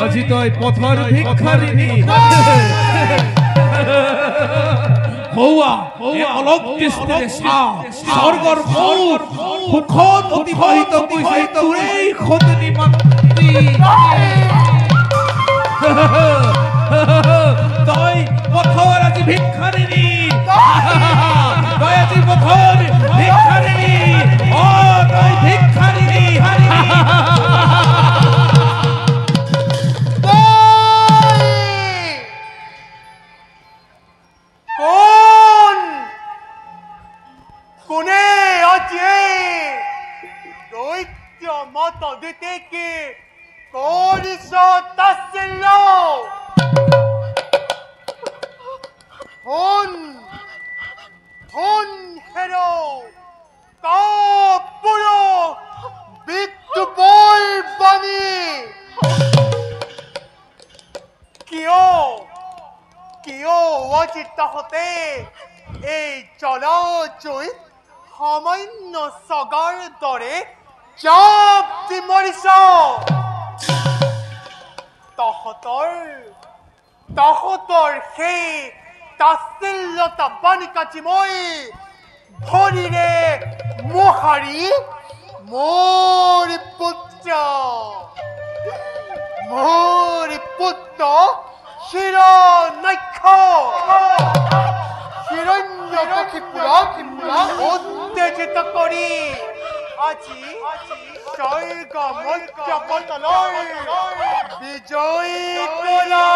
আজিতই পথৰ ভিক্ষাৰিণী হৌৱা অলক দৃষ্টিৰে চা স্বৰ্গৰ মুখ সুখত অতিবাহিত কৰিছে তোৰেই খতনি মাতৃ তই পথৰ আজি ভিক্ষাৰিণী তই আজি পথৰ ভিক্ষাৰিণী তই ভিক্ষাৰিণী তহতৰ সেই তাচিল্যতা বাণিকাটি মই ভৰিৰে মোহাৰি মোৰ পুত্ৰ হিৰণ্যকশিপুৰক উত্তেজিত কৰি আজি স্বৰ্গ মধ্য পতনৰ বিজয়ী কৰা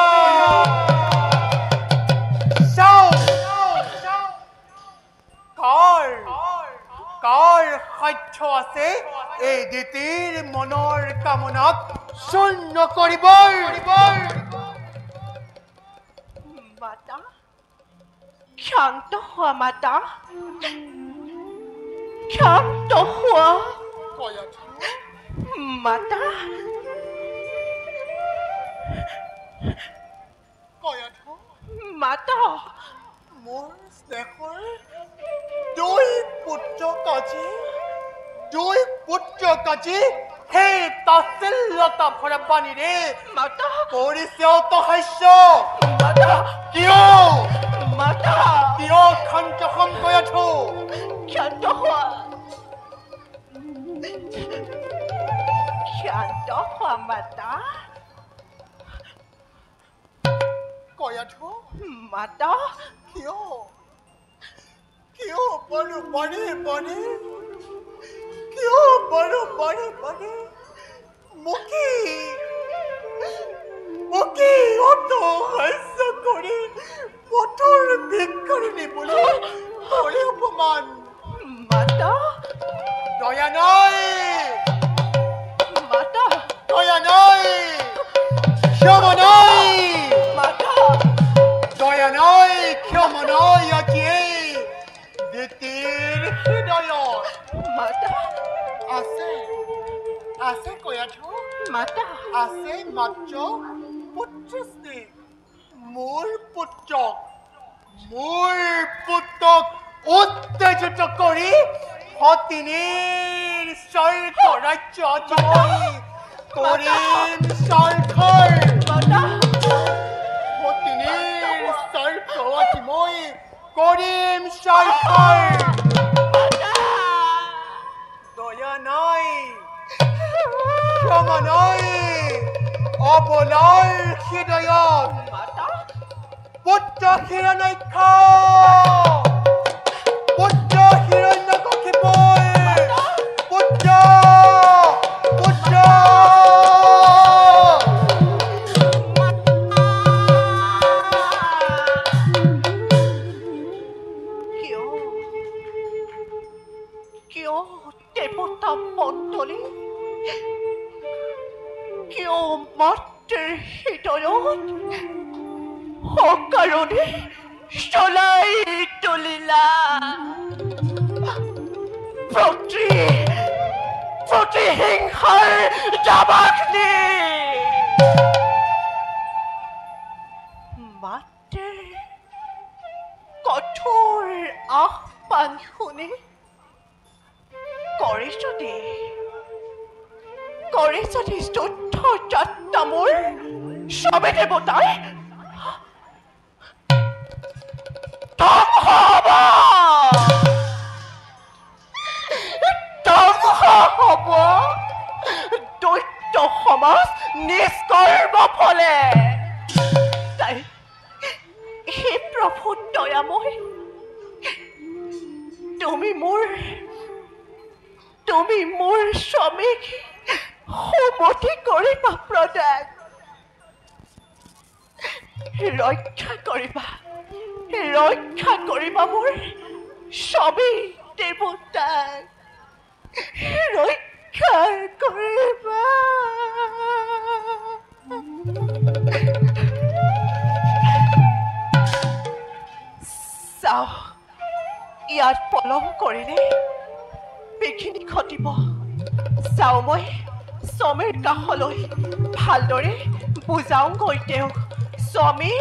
কাৰ সাধ্য আছে এই দিতিৰ মনৰ কামনাক শূন্য কৰিব মাতা শান্ত হোৱা মাতা শান্ত হোৱা মাতা মাতা মোৰ স্নেহৰ দুই পুত্ৰ কাজী সেই তাচিল্যতা ভৰা পানীৰে মাতা কৰিছে অতহাস্য কিয় শান্ত হম কৈ আছো শান্ত হোৱা মাতা কৈ আছো মাতা কিয় বাৰু বাৰে মুকি অতহাস্য কৰি পথৰ ভিক্ষাৰিণী বুলি কৰে অপমান মাতা দয়া নাই মাতা দয়া নাই ক্ষমা নাই মাতা দয়া নাই ক্ষমা নাই আজিয়ে দিতিৰ হৃদয়ত মাতা আছে কৈ আছো মাতা আছে মাত্ৰ পুত্ৰ স্নেহ মোৰ পুত্ৰক উত্তেজিত কৰি সতিনীৰ স্বৰ্গ ৰাজ্য কৰিম স্বৰ্গৰ সতিনীৰ স্বৰ্গ কৰিম সহায় দয়া নাই ক্ষমা নাই অবলাৰ হৃদয়ত মাতা পুত্ৰ হিৰণ্যাক্ষ পুত্ৰ হিৰণ্যকশিপ পুত্ৰ পুত্ৰ কিয় কিয় দেৱতা মণ্ডলী কিয় মাতৃৰ হৃদয়ত অকাৰণে চলাই তুলিলা প্ৰতিহিংসাৰ দাবাগ্নি মাতৃৰ কঠোৰ আহ্বান শুনি কৰে যদি শুদ্ধ যাত্ৰা মোৰ সবে দেৱতাই ধ্বংস হ'ব দৈত্য সমাজ নিষ্কৰ্ম ফলে তাই হে প্ৰভু দয়াময় তুমি মোৰ স্বামীক সুমতি কৰিবা প্ৰদান ৰক্ষা কৰিবা মোৰ স্বামী দেৱতাক ৰক্ষা কৰিবা চাও ইয়াত পলম কৰিলে বিঘিনি ঘটিব চাও মই স্বামীৰ কাষলৈ ভালদৰে বুজাওঁগৈ তেওঁক স্বামী